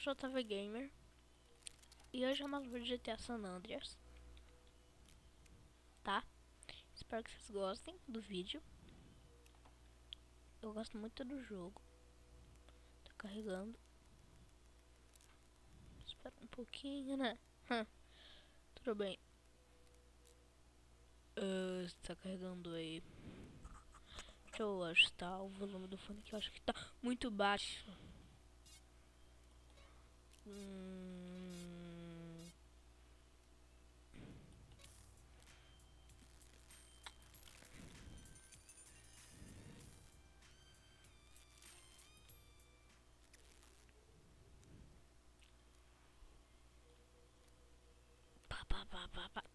JV Gamer e hoje é mais um vídeo de GTA San Andreas, tá? Espero que vocês gostem do vídeo. Eu gosto muito do jogo. Tô carregando. Espera um pouquinho, né? Tudo bem. Está carregando aí. Deixa eu ajustar o volume do fone que eu acho que tá muito baixo.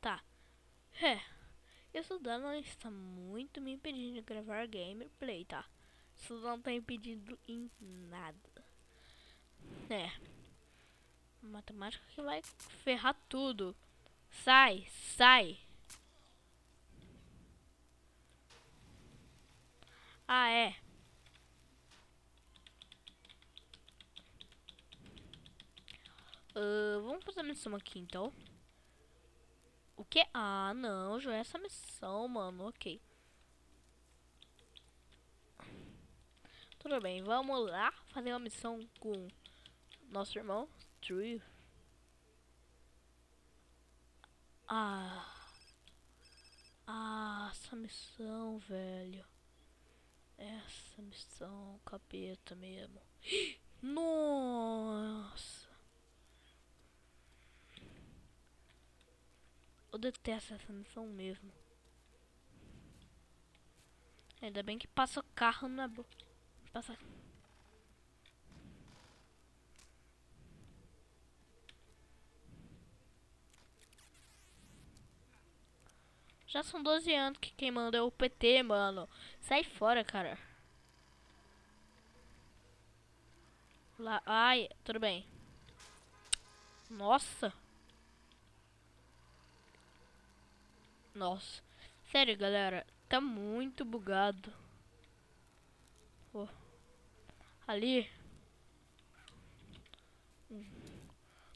Tá. Isso não está muito me impedindo de gravar gameplay, tá? Isso não tá impedindo em nada. Matemática que vai ferrar tudo. Sai, sai. Ah, é. Vamos fazer a missão aqui, então. O que? Ah, não, já é essa missão, mano. Ok. Tudo bem, vamos lá fazer uma missão com nosso irmão, True. Essa missão, velho. Essa missão, capeta mesmo. Nossa. Eu detesto essa missão mesmo. Ainda bem que passa carro na boca. Passa. Já são 12 anos que quem manda é o PT, mano. Sai fora, cara. Lá, ai, tudo bem. Nossa. Nossa. Sério, galera. Tá muito bugado. Oh. Ali.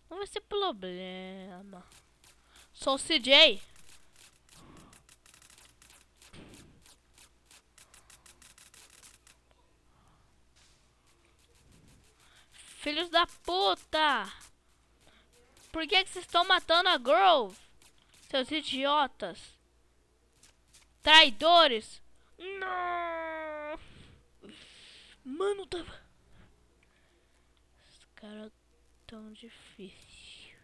Não vai ser problema. Sou o CJ. Filhos da puta. Por que vocês estão matando a Grove? Seus idiotas. Traidores. Não. Mano, tava... Os caras tão difícil.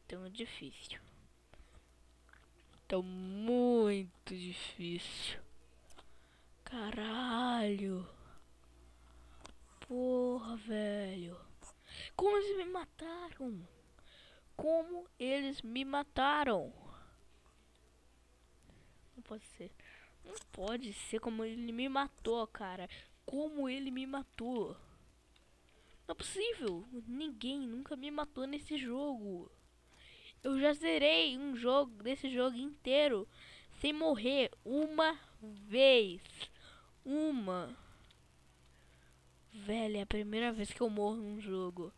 Tão difícil. Tão muito difícil. Caralho. Porra, velho. Como eles me mataram? Como eles me mataram? Não pode ser. Não pode ser como ele me matou, cara. Como ele me matou. Não é possível. Ninguém nunca me matou nesse jogo. Eu já zerei um jogo desse jogo inteiro sem morrer uma vez. Uma. Velho, é a primeira vez que eu morro num jogo.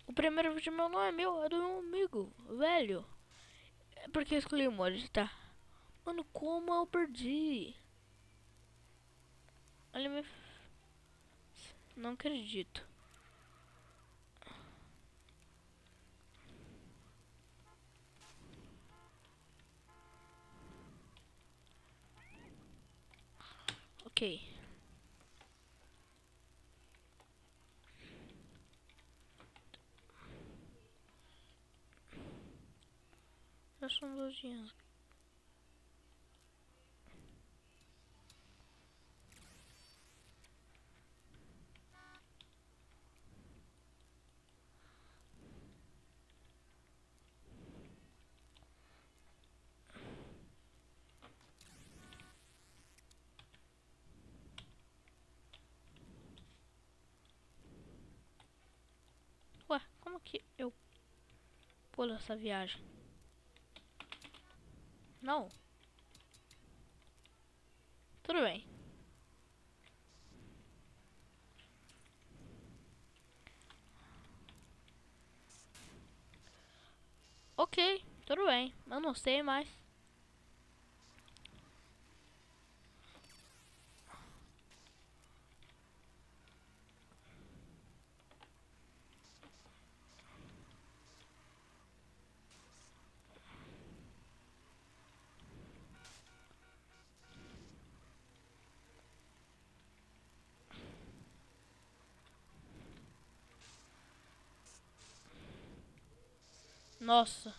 O primeiro vídeo meu não é meu, é do meu amigo, velho. É porque eu escolhi o mod, tá? Mano, como eu perdi? Olha, me... Não acredito. Ok. Já são 12 anos. Ué, como que eu pulo essa viagem? Não. Tudo bem. Ok, tudo bem. Eu não sei mais. Nossa.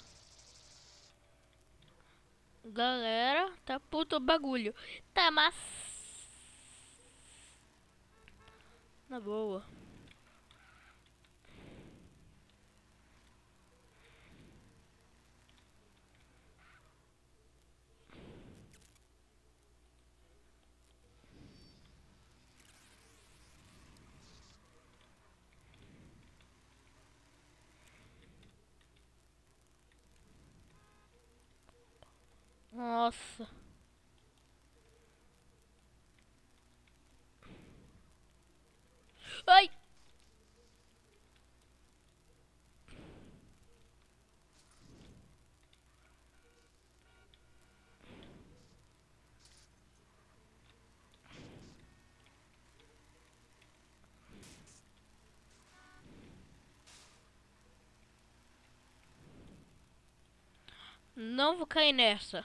Galera, tá puto o bagulho. Tá, mas... Na boa. Nossa. Ai! Não vou cair nessa.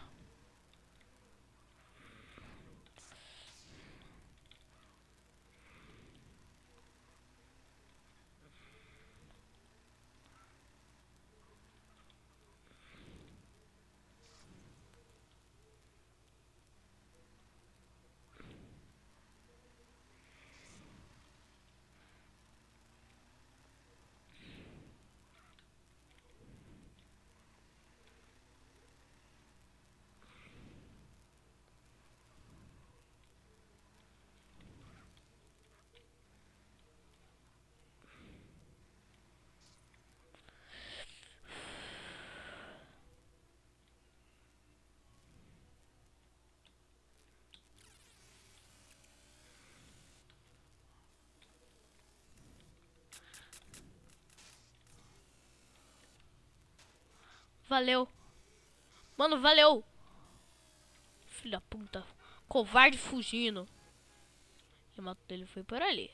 Valeu. Mano, valeu. Filho da puta. Covarde fugindo. E o mato dele foi por ali.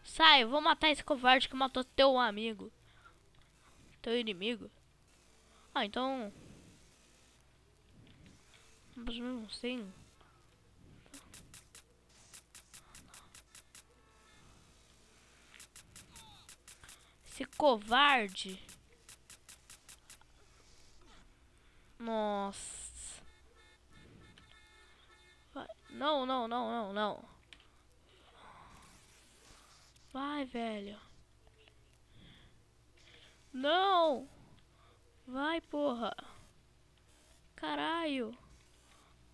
Sai, eu vou matar esse covarde que matou teu amigo. Teu inimigo. Ah, então... Mas mesmo assim... Esse covarde... Nossa... Não, não, não, não, não. Vai, velho. Não! Vai, porra. Caralho.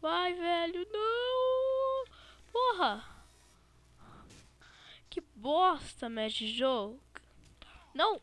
Vai, velho. Não! Porra. Que bosta, Match Jogo. Não.